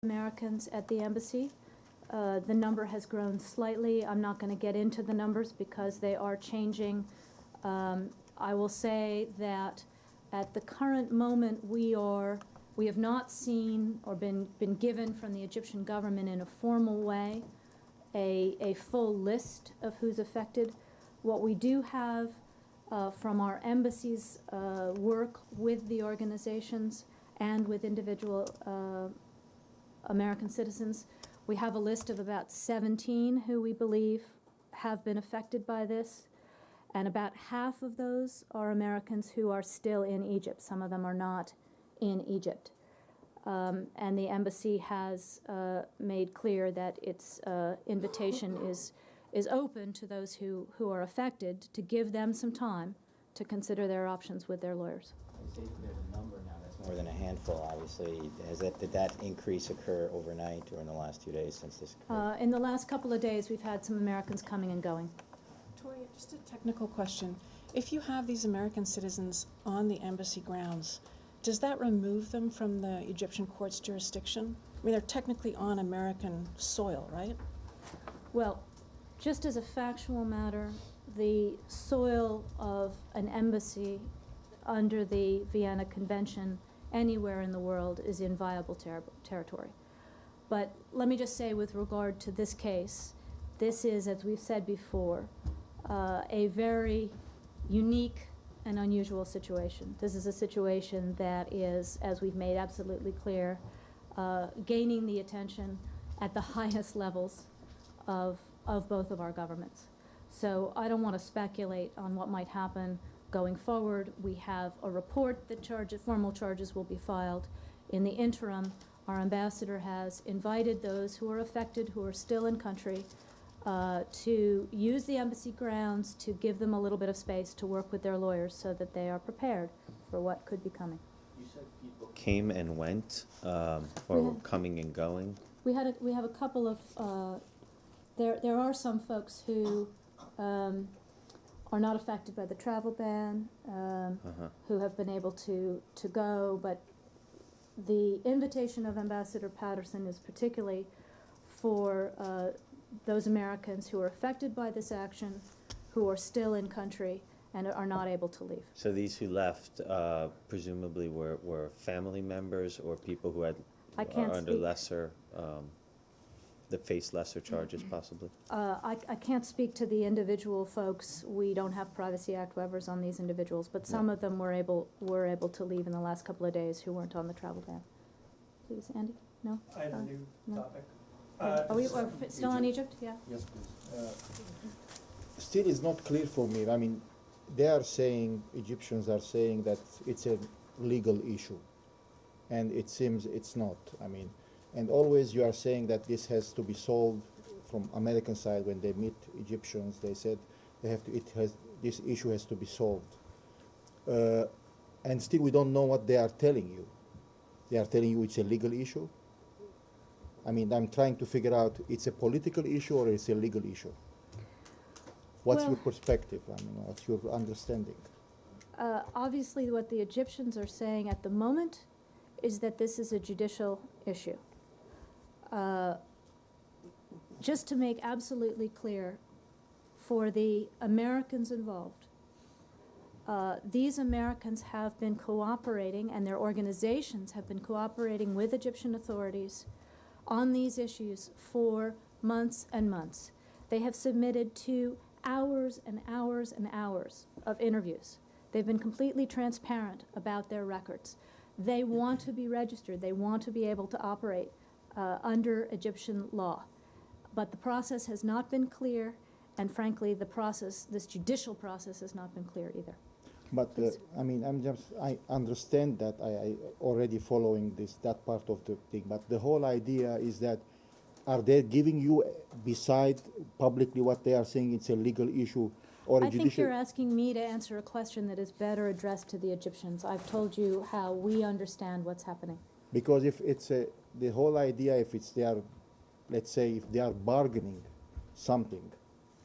Americans at the embassy. The number has grown slightly. I'm not going to get into the numbers because they are changing. I will say that at the current moment we have not seen or been given from the Egyptian government in a formal way a full list of who's affected. What we do have from our embassy's work with the organizations and with individual American citizens, we have a list of about 17 who we believe have been affected by this, and about half of those are Americans who are still in Egypt. Some of them are not in Egypt. And the embassy has made clear that its invitation is open to those who are affected, to give them some time to consider their options with their lawyers. There's a number now that's more than a handful, obviously. Did that increase occur overnight or in the last 2 days since this occurred? In the last couple of days, we've had some Americans coming and going. Tori, just a technical question. If you have these American citizens on the embassy grounds, does that remove them from the Egyptian court's jurisdiction? I mean, they're technically on American soil, right? Well, just as a factual matter, the soil of an embassy under the Vienna Convention anywhere in the world is inviolable territory. But let me just say, with regard to this case, this is, as we've said before, a very unique and unusual situation. This is a situation that is, as we've made absolutely clear, gaining the attention at the highest levels of both of our governments. So I don't want to speculate on what might happen going forward. We have a report that formal charges will be filed. In the interim, our ambassador has invited those who are affected, who are still in country, to use the embassy grounds, to give them a little bit of space to work with their lawyers so that they are prepared for what could be coming. You said people came and went, or were coming and going? We have a couple of, there are some folks who are not affected by the travel ban, who have been able to go, but the invitation of Ambassador Patterson is particularly for those Americans who are affected by this action, who are still in country and are not able to leave. So these who left presumably were family members or people who are under lesser, that face lesser charges possibly? I can't speak to the individual folks. We don't have Privacy Act waivers on these individuals, but some of them were able to leave in the last couple of days who weren't on the travel ban. Please, Andy? No? I have a new topic. Are we still on Egypt? Yeah. Yes, please. Still is not clear for me. I mean, they are saying, Egyptians are saying that it's a legal issue, and it seems it's not. I mean, and always you are saying that this has to be solved from American side. When they meet Egyptians, they said they have to. This issue has to be solved, and still we don't know what they are telling you. They are telling you it's a legal issue. I mean, I'm trying to figure out, it's a political issue or it's a legal issue. What's your perspective? I mean, what's your understanding? Obviously, what the Egyptians are saying at the moment is that this is a judicial issue. Just to make absolutely clear, for the Americans involved, these Americans have been cooperating, and their organizations have been cooperating with Egyptian authorities on these issues for months and months. They have submitted to hours and hours and hours of interviews. They've been completely transparent about their records. They want to be registered. They want to be able to operate under Egyptian law. But the process has not been clear, and frankly, this judicial process has not been clear either. But I mean, I understand that. I already following that part of the thing. But the whole idea is that, are they giving you, beside publicly what they are saying, it's a legal issue or a judicial? I think you're asking me to answer a question that is better addressed to the Egyptians. I've told you how we understand what's happening. Because if it's the whole idea, if let's say, if they are bargaining something,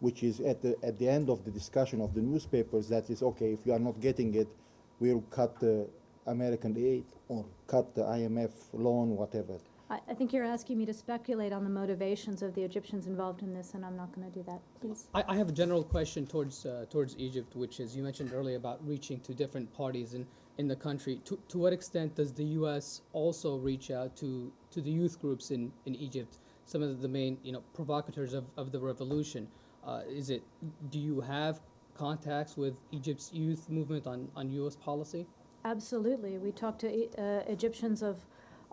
which is at the end of the discussion of the newspapers, that is, okay, if you are not getting it, we'll cut the American aid or cut the IMF loan, whatever. I think you're asking me to speculate on the motivations of the Egyptians involved in this, and I'm not going to do that. Please. I have a general question towards Egypt, which is, you mentioned earlier about reaching to different parties in the country. To what extent does the U.S. also reach out to the youth groups in Egypt, some of the main provocateurs of the revolution? Do you have contacts with Egypt's youth movement on U.S. policy? Absolutely. We talk to Egyptians of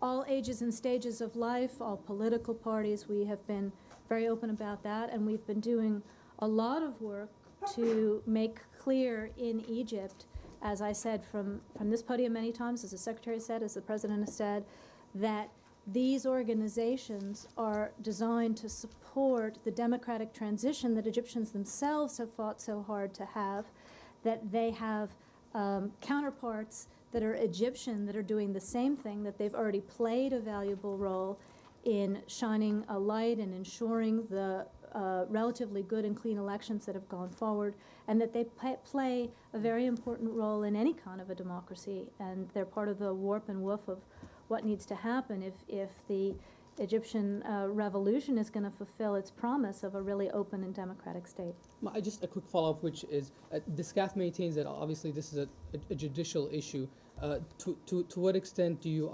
all ages and stages of life, all political parties. We have been very open about that, and we've been doing a lot of work to make clear in Egypt, as I said from this podium many times, as the Secretary said, as the President has said, that these organizations are designed to support the democratic transition that Egyptians themselves have fought so hard to have, that they have counterparts that are Egyptian that are doing the same thing, that they've already played a valuable role in shining a light and ensuring the relatively good and clean elections that have gone forward, and that they play a very important role in any kind of a democracy, and they're part of the warp and woof of what needs to happen if the Egyptian revolution is going to fulfill its promise of a really open and democratic state. Just a quick follow-up, which is, the SCAF maintains that obviously this is a judicial issue. To what extent do you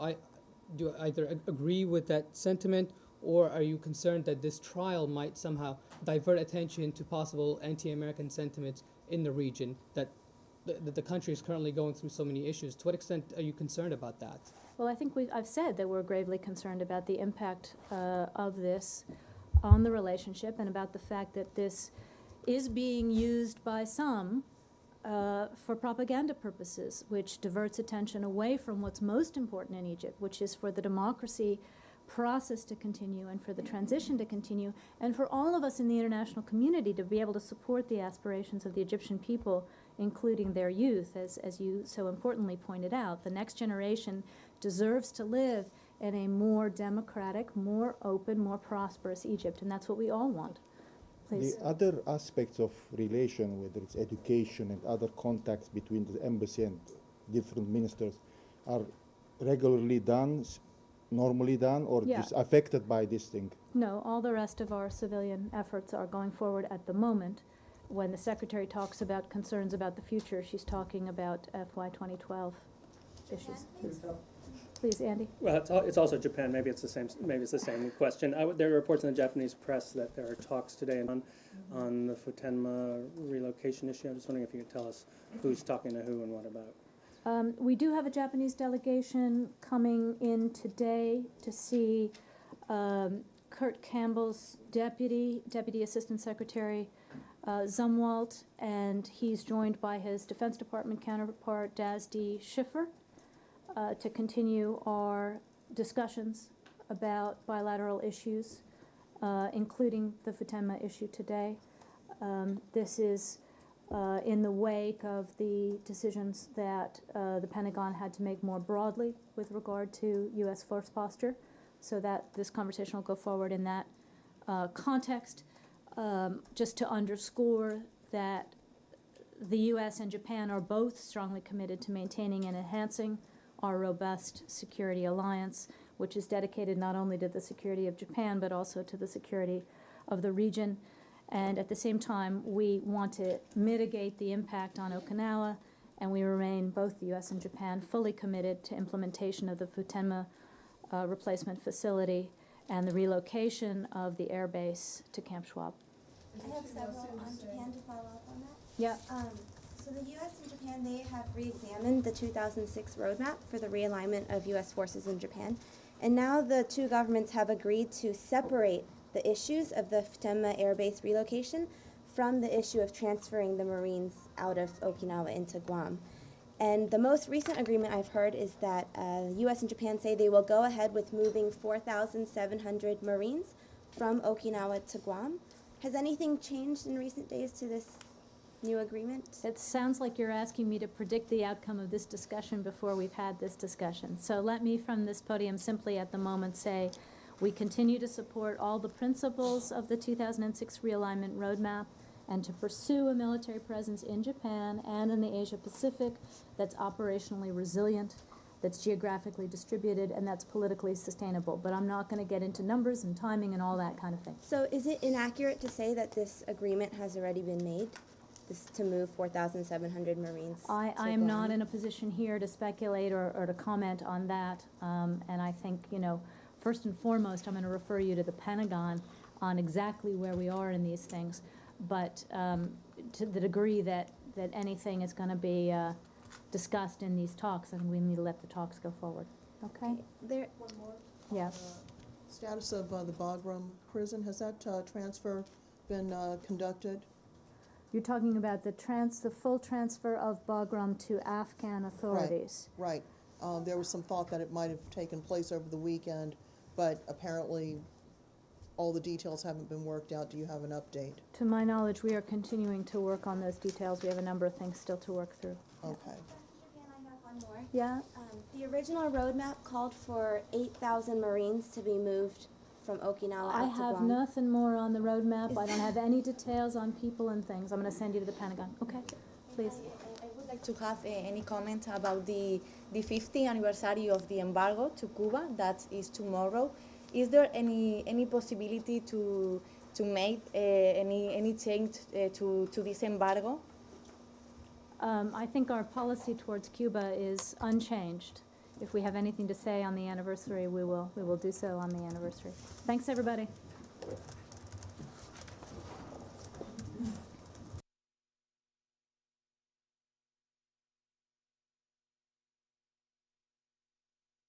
either agree with that sentiment, or are you concerned that this trial might somehow divert attention to possible anti-American sentiments in the region, that the country is currently going through so many issues? To what extent are you concerned about that? Well, I think I've said that we're gravely concerned about the impact of this on the relationship, and about the fact that this is being used by some for propaganda purposes, which diverts attention away from what's most important in Egypt, which is for the democracy process to continue and for the transition to continue, and for all of us in the international community to be able to support the aspirations of the Egyptian people, including their youth, as you so importantly pointed out. The next generation deserves to live in a more democratic, more open, more prosperous Egypt, and that's what we all want. Please. The other aspects of relation, whether it's education and other contacts between the embassy and different ministers, are regularly done, normally done, or just affected by this thing? No, all the rest of our civilian efforts are going forward at the moment. When the Secretary talks about concerns about the future, she's talking about FY 2012 issues. Please, Andy. Well, it's also Japan. Maybe it's the same. Maybe it's the same question. There are reports in the Japanese press that there are talks today on the Futenma relocation issue. I'm just wondering if you could tell us who's talking to who and what about. We do have a Japanese delegation coming in today to see Kurt Campbell's deputy assistant secretary, Zumwalt, and he's joined by his Defense Department counterpart, Daz D. Schiffer, to continue our discussions about bilateral issues, including the Futenma issue today. This is in the wake of the decisions that the Pentagon had to make more broadly with regard to U.S. force posture, so that this conversation will go forward in that context. Just to underscore that the U.S. and Japan are both strongly committed to maintaining and enhancing our robust security alliance, which is dedicated not only to the security of Japan, but also to the security of the region. And at the same time, we want to mitigate the impact on Okinawa, and we remain, both the U.S. and Japan, fully committed to implementation of the Futenma replacement facility and the relocation of the air base to Camp Schwab. I have several on Japan to follow up on that. Yeah. So the U.S. and Japan, they have re-examined the 2006 roadmap for the realignment of U.S. forces in Japan. And now the two governments have agreed to separate the issues of the Futenma Air Base relocation from the issue of transferring the Marines out of Okinawa into Guam. And the most recent agreement I've heard is that the U.S. and Japan say they will go ahead with moving 4,700 Marines from Okinawa to Guam. Has anything changed in recent days to this new agreement? It sounds like you're asking me to predict the outcome of this discussion before we've had this discussion. So let me, from this podium, simply at the moment say we continue to support all the principles of the 2006 realignment roadmap and to pursue a military presence in Japan and in the Asia Pacific that's operationally resilient. that's geographically distributed, and that's politically sustainable. But I'm not going to get into numbers and timing and all that kind of thing. So is it inaccurate to say that this agreement has already been made, this to move 4,700 Marines? I to am not Guam? in a position here to speculate or to comment on that. And I think, first and foremost, I'm going to refer you to the Pentagon on exactly where we are in these things. But to the degree that anything is going to be discussed in these talks, and we need to let the talks go forward. Okay? There, One more. Yes. Status of the Bagram prison, has that transfer been conducted? You're talking about the full transfer of Bagram to Afghan authorities. Right. There was some thought that it might have taken place over the weekend, but apparently all the details haven't been worked out. Do you have an update? To my knowledge, we are continuing to work on those details. We have a number of things still to work through. Okay. I have one more. Yeah? The original roadmap called for 8,000 Marines to be moved from Okinawa I out to have Guam. nothing more on the roadmap. I don't have any details on people and things. I'm going to send you to the Pentagon. Okay? Please. I would like to have any comment about the 50th anniversary of the embargo to Cuba. That is tomorrow. Is there any possibility to make any change to this embargo? I think our policy towards Cuba is unchanged. If we have anything to say on the anniversary, we will do so on the anniversary. Thanks, everybody.